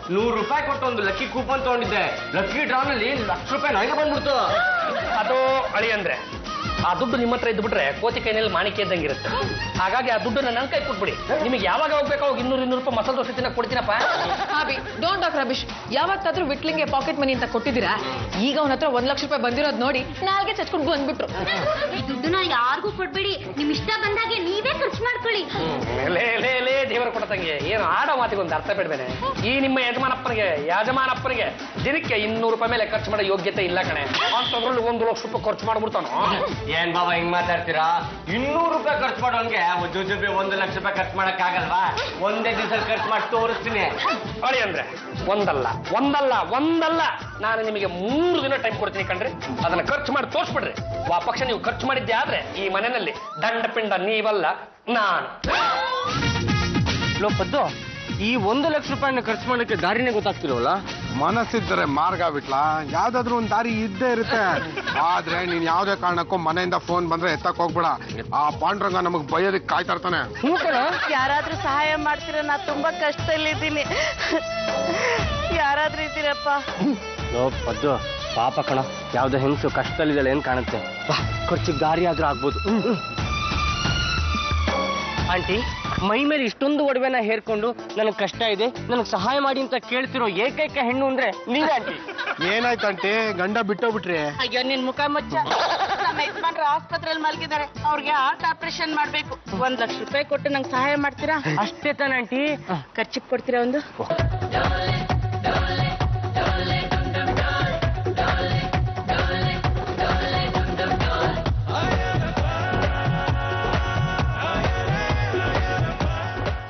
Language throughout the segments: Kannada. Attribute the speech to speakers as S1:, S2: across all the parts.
S1: ₹100 ಕೊಟ್ಟು ಒಂದು ಲಕ್ಕಿ ಕೂಪನ್ ತಗೊಂಡಿದ್ದೆ. ಲಕ್ಕಿ ಡ್ರಾನಲ್ಲಿ ₹1,00,000 ನನಗೆ ಬಂದ್ಬಿಡ್ತು.
S2: ಅದು ಅಳಿ ಅಂದ್ರೆ ಆ ದುಡ್ಡು ನಿಮ್ಮ ಹತ್ರ ಇದ್ಬಿಟ್ರೆ ಕೋತಿ ಕೈನಲ್ಲಿ ಮಾಣಿಕೆ ಇದ್ದಂಗಿರುತ್ತೆ. ಹಾಗಾಗಿ ಆ ದುಡ್ಡನ್ನ ನನ್ನ ಕೈ ಕೊಟ್ಬಿಡಿ. ನಿಮಗೆ ಯಾವಾಗ ಹೋಗ್ಬೇಕು ಅವಾಗ ₹200 ಮಸಾಲೆ ದೋಸೆ ತಿನ್ನಕ್ಕೆ ಕೊಡ್ತೀನಪ್ಪ.
S3: Hubby don't talk rubbish. ಯಾವತ್ತಾದ್ರೂ ವಿಟ್ಲಿಂಗೆ ಪಾಕೆಟ್ ಮನಿ ಅಂತ ಕೊಟ್ಟಿದ್ದೀರಾ? ಈಗ ಅವನ ಹತ್ರ ₹1,00,000 ಬಂದಿರೋದು ನೋಡಿ ನಾಲ್ಗೆ ಚಚ್ಕೊಂಡು ಬಂದ್ಬಿಟ್ರು.
S4: ಈ ದುಡ್ಡನ್ನ ಯಾರಿಗೂ ಕೊಡ್ಬೇಡಿ, ನಿಮ್ ಇಷ್ಟ ಬಂದಾಗೆ ನೀವೇ ಖರ್ಚು ಮಾಡ್ಕೊಳ್ಳಿ.
S2: ಲೇ ದೇವರ ಕೊಡತಂಗೆ ಏನು ಆಡೋ ಮಾತಿಗೊಂದು ಅರ್ಥ ಬಿಡ್ಬೇನೆ. ಈ ನಿಮ್ಮ ಯಜಮಾನಪ್ಪನಿಗೆ ದಿನಕ್ಕೆ ₹200 ಮೇಲೆ ಖರ್ಚು ಮಾಡೋ ಯೋಗ್ಯತೆ ಇಲ್ಲ ಕಣೆ. ಅಂತದ್ರಲ್ಲಿ ₹1,00,000 ಖರ್ಚು ಮಾಡ್ಬಿಡ್ತಾನೋ.
S1: ಏನ್ ಬಾಬಾ ಹಿಂಗ್ ಮಾತಾಡ್ತೀರಾ? ₹200 ಖರ್ಚು ಮಾಡೋನ್ಗೆ ₹1,00,000 ಖರ್ಚು ಮಾಡಕ್ ಆಗಲ್ವಾ? ಒಂದೇ ದಿವಸ ಖರ್ಚು ಮಾಡಿ ತೋರಿಸ್ತೀನಿ.
S2: ಅಳಿ ಅಂದ್ರೆ ಒಂದಲ್ಲ ನಾನು ನಿಮಗೆ 3 ದಿನ ಟೈಮ್ ಕೊಡ್ತೀನಿ ಕಣ್ರಿ. ಅದನ್ನ ಖರ್ಚು ಮಾಡಿ ತೋರಿಸ್ಬಿಡ್ರಿ. ಆ ಪಕ್ಷ ನೀವು ಖರ್ಚು ಮಾಡಿದ್ದೆ ಆದ್ರೆ ಈ ಮನೆಯಲ್ಲಿ ದಂಡ ಪಿಂಡ ನೀವಲ್ಲ ನಾನು.
S1: ಲೋಪದ್ದು ಈ ₹1,00,000 ಖರ್ಚು ಮಾಡಕ್ಕೆ ದಾರಿನೇ ಗೊತ್ತಾಗ್ತಿರೋಲ್ಲ.
S5: ಮನಸ್ಸಿದ್ದರೆ ಮಾರ್ಗ ಬಿಟ್ಲಾ, ಯಾವ್ದಾದ್ರು ಒಂದ್ ದಾರಿ ಇದ್ದೇ ಇರುತ್ತೆ. ಆದ್ರೆ ನೀನ್ ಯಾವ್ದೇ ಕಾರಣಕ್ಕೂ ಮನೆಯಿಂದ ಫೋನ್ ಬಂದ್ರೆ ಎತ್ತಕ್ ಹೋಗ್ಬೇಡ. ಆ ಪಾಂಡ್ರಂಗ ನಮಗ್ ಬೈಯೋದಕ್ಕೆ ಕಾಯ್ತಾ ಇರ್ತಾನೆ.
S6: ಯಾರಾದ್ರೂ ಸಹಾಯ ಮಾಡ್ತೀರ? ನಾ ತುಂಬಾ ಕಷ್ಟದಲ್ಲಿದ್ದೀನಿ, ಯಾರಾದ್ರೂ ಇದ್ದೀರಪ್ಪ?
S1: ಲೋಪದ್ದು ಪಾಪ ಕಣ, ಯಾವ್ದೋ ಹೆಂಗಸು ಕಷ್ಟದಲ್ಲಿದ್ದಾಳೆ ಏನ್ ಕಾಣುತ್ತೆ. ಖರ್ಚಿಗೆ ದಾರಿ ಆದ್ರೂ ಆಗ್ಬೋದು. ಆಂಟಿ, ಮೈ ಮೇಲೆ ಇಷ್ಟೊಂದು ಒಡವೆನ ಹೇರ್ಕೊಂಡು ನನಗ್ ಕಷ್ಟ ಇದೆ, ನನಗ್ ಸಹಾಯ ಮಾಡಿ ಅಂತ ಕೇಳ್ತಿರೋ ಏಕೈಕ ಹೆಣ್ಣು ಅಂದ್ರೆ ನೀವೇ ಆಂಟಿ.
S5: ಏನಾಯ್ತಂಟಿ, ಗಂಡ ಬಿಟ್ಟೋಗ್ಬಿಟ್ರಿ?
S6: ಅಯ್ಯೋ ನಿನ್ ಮುಖ ಮುಚ್ಚ. ನಮ್ಮ ಯಜಮಾನ್ರು ಆಸ್ಪತ್ರೆಯಲ್ಲಿ ಮಲಗಿದ್ದಾರೆ, ಅವ್ರಿಗೆ ಹಾರ್ಟ್ ಆಪರೇಷನ್ ಮಾಡ್ಬೇಕು. ₹1,00,000 ಕೊಟ್ಟು ನಂಗೆ ಸಹಾಯ ಮಾಡ್ತೀರಾ?
S1: ಅಷ್ಟೇ ತಾನೆ ಆಂಟಿ?
S6: ಖರ್ಚಿಗೆ ಕೊಡ್ತೀರಾ ಒಂದು?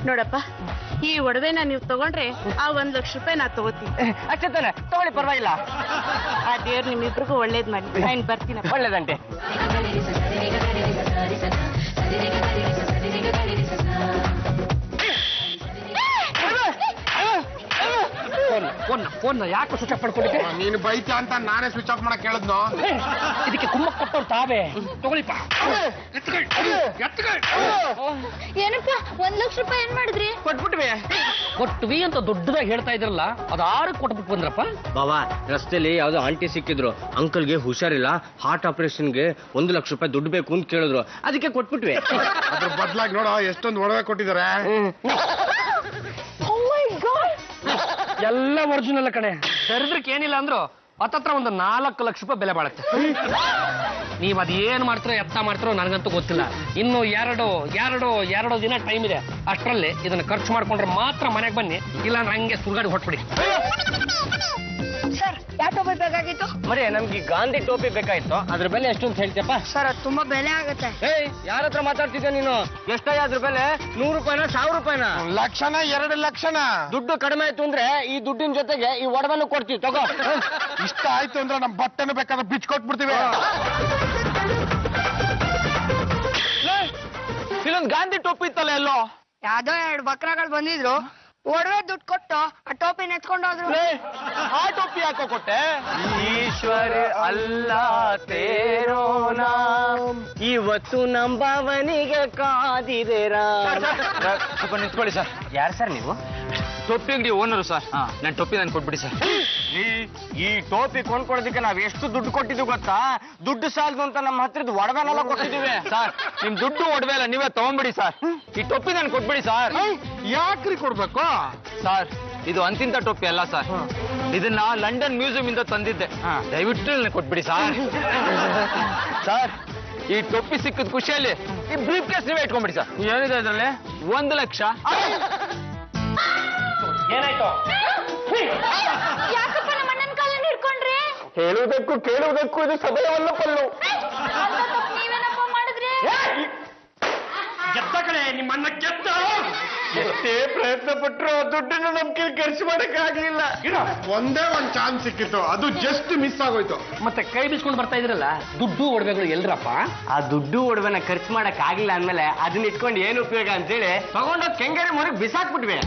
S6: ನೋಡಪ್ಪ, ಈ ಒಡವೆನ ನೀವು ತಗೊಂಡ್ರೆ ಆ ₹1,00,000 ನಾ ತಗೋತೀನಿ.
S1: ಅಷ್ಟೇ ತಾನೆ? ತಗೊಳ್ಳಿ, ಪರವಾಗಿಲ್ಲ.
S6: ಆ ದೇವ್ರು ನಿಮ್ಮಿಬ್ರಿಗೂ ಒಳ್ಳೇದ್ ಮಾಡಿ. ನಾನು ಬರ್ತೀನಪ್ಪ.
S1: ಒಳ್ಳೇದಂತೆ.
S2: ಫೋನ್ ಯಾಕೆ ಸ್ವಿಚ್ ಆಫ್ ಮಾಡ್ಕೊಂಡಿದ್ದೆ?
S5: ನೀನು ಬೈತ ಅಂತ ನಾನೇ ಸ್ವಿಚ್ ಆಫ್ ಮಾಡಕ್ ಕೇಳಿದ್ನು.
S2: ಇದಕ್ಕೆ ಕುಮ್ಮಕ್ ಕೊಟ್ಟವ್ರು ತಾವೇ. ತಗೊಳ್ಳಿಪ್ಪ.
S4: ಏನಪ್ಪ ₹1,00,000 ಏನ್ ಮಾಡಿದ್ರಿ?
S2: ಕೊಟ್ವಿ ಅಂತ ದೊಡ್ಡದಾಗಿ ಹೇಳ್ತಾ ಇದ್ರಲ್ಲ, ಅದು 6 ಕೊಟ್ಬಿಟ್ಟು ಬಂದ್ರಪ್ಪ.
S1: ಬಾಬಾ, ರಸ್ತೆಲಿ ಯಾವ್ದೋ ಆಂಟಿ ಸಿಕ್ಕಿದ್ರು. ಅಂಕಲ್ಗೆ ಹುಷಾರಿಲ್ಲ, ಹಾರ್ಟ್ ಆಪರೇಷನ್ಗೆ ₹1,00,000 ದುಡ್ಡು ಬೇಕು ಅಂತ ಕೇಳಿದ್ರು. ಅದಕ್ಕೆ ಕೊಟ್ಬಿಟ್ವಿ.
S5: ಅದ್ರ ಬದ್ಲಾಗಿ ನೋಡೋ ಎಷ್ಟೊಂದು ಒಡವೆ ಕೊಟ್ಟಿದ್ದಾರೆ.
S2: ಎಲ್ಲ ಒರಿಜಿನಲ್ ಕಣೆ. ದರಿದ್ರಕ್ಕೆ ಏನಿಲ್ಲ ಅಂದ್ರು ಹತ್ತತ್ರ ಒಂದು ₹4,00,000 ಬೆಲೆ ಬಾಳುತ್ತೆ. ನೀವ್ ಅದೇನ್ ಮಾಡ್ತಿರೋ ಎತ್ತ ಮಾಡ್ತಿರೋ ನನಗಂತೂ ಗೊತ್ತಿಲ್ಲ. ಇನ್ನು ಎರಡು ದಿನ ಟೈಮ್ ಇದೆ. ಅಷ್ಟರಲ್ಲಿ ಇದನ್ನ ಖರ್ಚು ಮಾಡ್ಕೊಂಡ್ರೆ ಮಾತ್ರ ಮನೆಗೆ ಬನ್ನಿ, ಇಲ್ಲಾಂದ್ರೆ ಹಂಗೆ ಸುರ್ಗಾಡಿ ಹೊಟ್ಬಿಡಿ.
S6: ಸರ್, ಯಾವ ಟೋಪಿ ಬೇಕಾಗಿತ್ತು?
S1: ಮರೇ, ನಮ್ಗೆ ಗಾಂಧಿ ಟೋಪಿ ಬೇಕಾಯ್ತು. ಅದ್ರ ಬೆಲೆ ಎಷ್ಟು ಅಂತ ಹೇಳ್ತೀಯಪ್ಪ?
S6: ಸರ್, ಅದು ತುಂಬಾ ಬೆಲೆ ಆಗುತ್ತೆ.
S1: ಯಾರ ಹತ್ರ ಮಾತಾಡ್ತಿದ್ದೆ ನೀನು? ಎಷ್ಟಾಯ ಅದ್ರ ಬೆಲೆ? ₹100, ₹1,000?
S5: ಲಕ್ಷಣ, 2,00,000.
S1: ದುಡ್ಡು ಕಡಿಮೆ ಆಯ್ತು ಅಂದ್ರೆ ಈ ದುಡ್ಡಿನ ಜೊತೆಗೆ ಈ ಒಡವೆನೂ ಕೊಡ್ತೀವಿ, ತಗೋ.
S5: ಇಷ್ಟ ಆಯ್ತು ಅಂದ್ರೆ ನಮ್ ಬಟ್ಟೆನೂ ಬೇಕಾದ್ರೆ ಬಿಚ್ಕೊಟ್ಬಿಡ್ತೀವಿ.
S1: ಇಲ್ಲೊಂದು ಗಾಂಧಿ ಟೋಪಿ ಇತ್ತಲ್ಲ ಎಲ್ಲೋ?
S6: ಯಾವ್ದೋ 2 ಬಕ್ರಗಳು ಬಂದಿದ್ರು, ಒಡವೆ ದುಡ್ಡು ಕೊಟ್ಟು ಆ ಟೋಪಿ ನೆಚ್ಕೊಂಡು ಹೋದ್ರು.
S1: ಆ ಟೋಪಿ ಯಾಕೋ ಕೊಟ್ಟೆ? ಈಶ್ವರ ಅಲ್ಲ ತೇರೋ ನಾಮ್, ಇವತ್ತು ನಂಬವನಿಗೆ ಕಾದಿದೇರಾ. ಸ್ವಲ್ಪ ನಿಂತ್ಕೊಳ್ಳಿ ಸರ್. ಯಾರು ಸರ್ ನೀವು? ಟೋಪಿ ಅಂಗಡಿ ಓನರು ಸರ್. ನನ್ನ ಟೋಪಿ ನಾನು ಕೊಟ್ಬಿಡಿ ಸರ್. ಈ ಟೋಪಿ ಕೊಂಡ್ಕೊಡೋದಕ್ಕೆ ನಾವ್ ಎಷ್ಟು ದುಡ್ಡು ಕೊಟ್ಟಿದ್ವಿ ಗೊತ್ತಾ? ದುಡ್ಡು ಸಾಲದು ಅಂತ ನಮ್ಮ ಹತ್ರದ ಒಡವೆನೆಲ್ಲ ಕೊಟ್ಟಿದ್ದೀವಿ ಸರ್. ನಿಮ್ ದುಡ್ಡು ಒಡವೆ ಎಲ್ಲ ನೀವೇ ತಗೊಂಡ್ಬಿಡಿ ಸರ್. ಈ ಟೋಪಿ ನಾನು ಕೊಟ್ಬಿಡಿ ಸರ್.
S5: ಯಾಕ್ರಿ ಕೊಡ್ಬೇಕು
S1: ಸರ್? ಇದು ಅಂತಿಂತ ಟೋಪಿ ಅಲ್ಲ ಸರ್, ಇದನ್ನ ಲಂಡನ್ ಮ್ಯೂಸಿಯಂ ಇಂದ ತಂದಿದ್ದೆ. ದಯವಿಟ್ಟು ಕೊಟ್ಬಿಡಿ ಸರ್. ಸರ್, ಈ ಟೊಪ್ಪಿ ಸಿಕ್ಕಿದ ಖುಷಿಯಲ್ಲಿ ಈ ಬ್ರೀಫ್ ಕೇಸ್ ನೀವೇ ಇಟ್ಕೊಂಡ್ಬಿಡಿ ಸರ್. ಏನಿದೆ ಇದರಲ್ಲಿ? ₹1,00,000.
S2: ಏನಾಯ್ತು?
S4: ಯಾಕಪ್ಪ ನಮ್ಮ ಅಣ್ಣನ ಕಾಲನ್ನ ಹಿಡ್ಕೊಂಡ್ರಿ?
S1: ಹೇಳುವುದಕ್ಕೂ ಕೇಳುವುದಕ್ಕೂ ಇದು ಸಭೆಯವಲ್ಲ ಪಲ್ಲು.
S4: ನೀವೇನಪ್ಪ ಮಾಡಿದ್ರಿ?
S2: ಗೆದ್ದ ಕಡೆ ನಿಮ್ಮ ಅಣ್ಣ ಗೆದ್ದ.
S1: ಎಷ್ಟೇ ಪ್ರಯತ್ನ ಪಟ್ಟರು ದುಡ್ಡನ್ನು ನಮ್ ಕೈ ಖರ್ಚು ಮಾಡಕ್ ಆಗ್ಲಿಲ್ಲ.
S5: ಒಂದೇ ಒಂದ್ ಚಾನ್ಸ್ ಸಿಕ್ಕಿತ್ತು, ಅದು ಜಸ್ಟ್ ಮಿಸ್ ಆಗೋಯ್ತು.
S2: ಮತ್ತೆ ಕೈ ಬಿಸ್ಕೊಂಡು ಬರ್ತಾ ಇದ್ರಲ್ಲ, ದುಡ್ಡು ಒಡವೆಗಳು ಎಲ್ರಪ್ಪ?
S1: ಆ ದುಡ್ಡು ಒಡವೆನ ಖರ್ಚು ಮಾಡಕ್ ಆಗಿಲ್ಲ ಅಂದ್ಮೇಲೆ ಅದನ್ನ ಇಟ್ಕೊಂಡು ಏನು ಉಪಯೋಗ ಅಂತೇಳಿ ತಗೊಂಡೋಗಿ ಕೆಂಗೇರಿ ಮೊರಗ್ ಬಿಸಾಕ್ಬಿಟ್ವಿ.